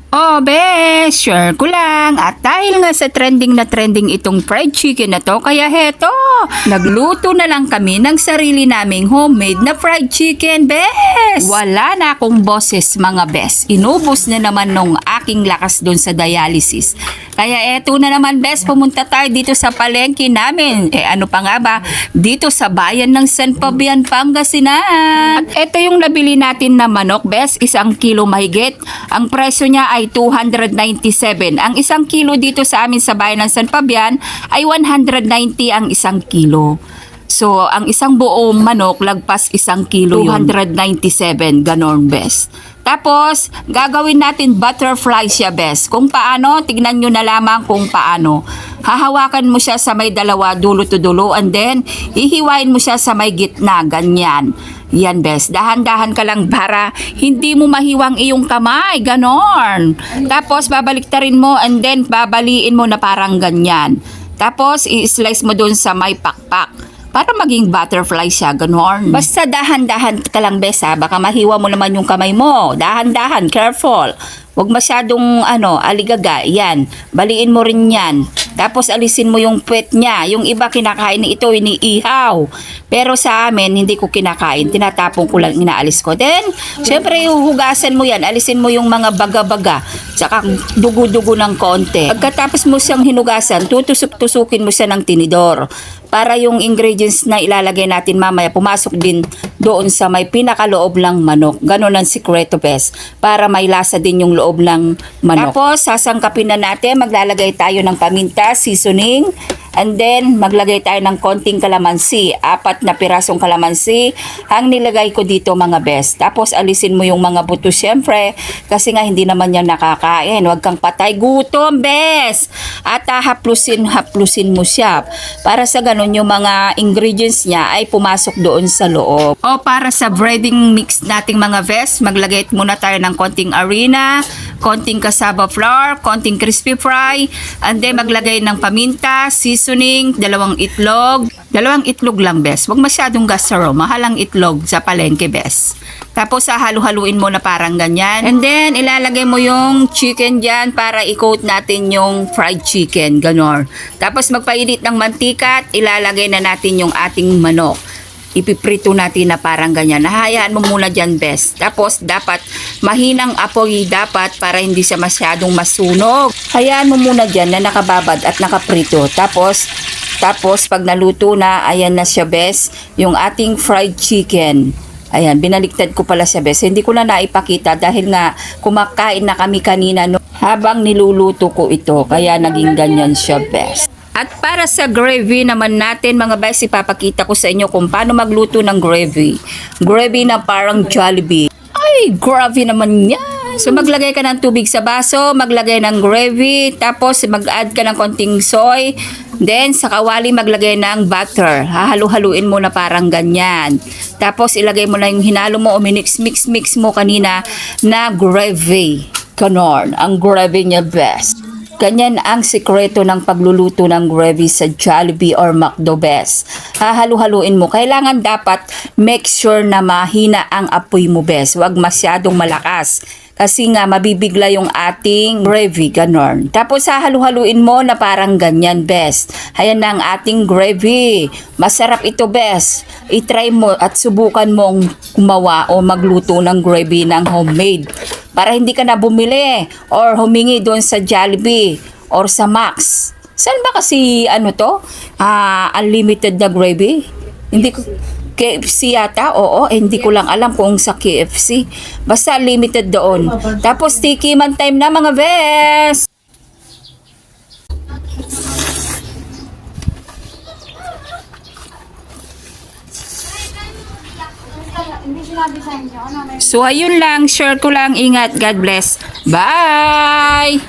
Oh, bes, share ko lang. At dahil nga sa trending na trending itong fried chicken na to, kaya heto, nagluto na lang kami ng sarili naming homemade na fried chicken, bes. Wala na akong boses, mga bes. Inubos na naman nung aking lakas doon sa dialysis. Kaya eto na naman, bes, pumunta tayo dito sa palengke namin. Ano pa nga ba? Dito sa bayan ng San Fabian, Pangasinan. At eto yung nabili natin na manok, bes, 1 kilo mahigit. Ang presyo niya ay 297. Ang 1 kilo dito sa amin sa bayan ng San Fabian ay 190 ang 1 kilo. So, ang isang buong manok, lagpas 1 kilo 297, ganon, bes. Tapos, gagawin natin butterfly siya, bes. Kung paano, tignan nyo na lamang kung paano. Hahawakan mo siya sa may dalawa, dulo to dulo, and then, hihiwain mo siya sa may gitna, ganyan. Yan, bes. Dahan-dahan ka lang para hindi mo mahiwang iyong kamay, ganon. Tapos, babaliktarin mo, and then, babaliin mo na parang ganyan. Tapos, i-slice mo dun sa may pakpak para maging butterfly siya, ganon. Basta dahan-dahan ka lang, bes, ha? Baka mahiwa mo naman yung kamay mo. Dahan-dahan, careful. Huwag masyadong, aligaga. Yan. Baliin mo rin yan. Tapos, alisin mo yung puwet niya. Yung iba kinakain ito, iniihaw. Pero sa amin, hindi ko kinakain. Tinatapong ko lang, inaalis ko. Then, syempre, hugasan mo yan. Alisin mo yung mga baga-baga. Tsaka, dugo-dugo ng konti. Pagkatapos mo siyang hinugasan, tutusok-tusukin mo siya ng tinidor. Para yung ingredients na ilalagay natin mamaya, pumasok din doon sa may pinakaloob ng manok. Ganon ang sikreto, bes. Para may lasa din yung loob ng manok. Tapos, sasangkapin na natin. Maglalagay tayo ng paminta, seasoning, and then, maglagay tayo ng konting kalamansi. 4 na pirasong kalamansi ang nilagay ko dito, mga bes. Tapos, alisin mo yung mga buto, syempre, kasi nga hindi naman yan nakakain. Huwag kang patay gutom, bes. At haplusin mo siya. Para sa ganun, yung mga ingredients niya ay pumasok doon sa loob. O para sa breading mix nating mga bes, maglagay muna tayo ng konting harina, konting cassava flour, konting crispy fry, and then maglagay ng paminta, seasoning, 2 itlog. 2 itlog lang, bes. Huwag masyadong gasaro. Mahal ang itlog sa palengke, bes. Tapos, halu-haluin mo na parang ganyan. And then, ilalagay mo yung chicken dyan para i-coat natin yung fried chicken. Ganon. Tapos, magpainit ng mantika at ilalagay na natin yung ating manok. Ipiprito natin na parang ganyan. Nahayaan mo muna dyan, bes. Tapos, dapat mahinang apoy dapat para hindi siya masyadong masunog. Hayaan mo muna dyan na nakababad at nakaprito. Tapos, pag naluto na, ayan na siya, bes, yung ating fried chicken. Ayan, binaliktad ko pala siya, bes. Hindi ko na naipakita dahil nga kumakain na kami kanina habang niluluto ko ito. Kaya naging ganyan siya, bes. At para sa gravy naman natin, mga bes, ipapakita ko sa inyo kung paano magluto ng gravy. Gravy na parang Jollibee. Ay, gravy naman yan. So, maglagay ka ng tubig sa baso, maglagay ng gravy, tapos mag-add ka ng konting soy, then sa kawali maglagay ng butter. Hahalu-haluin mo na parang ganyan. Tapos, ilagay mo na yung hinalo mo o mix mo kanina na gravy. Ganon, ang gravy niya, best. Ganyan ang sikreto ng pagluluto ng gravy sa Jollibee or McDo, bes. Hahalu-haluin mo. Kailangan dapat make sure na mahina ang apoy mo, bes. Huwag masyadong malakas. Kasi nga mabibigla yung ating gravy, ganon. Tapos hahalu-haluin mo na parang ganyan, bes. Ayan na ang ating gravy. Masarap ito, bes. I-try mo at subukan mong gumawa o magluto ng gravy ng homemade. Para hindi ka na bumili or humingi doon sa Jollibee or sa Max. Saan ba kasi unlimited na gravy? Hindi ko KFC yata, oo, hindi ko lang alam kung sa KFC. Basta limited doon. Tapos tiki man time na, mga bes. So ayun lang, share ko lang, ingat, God bless. Bye!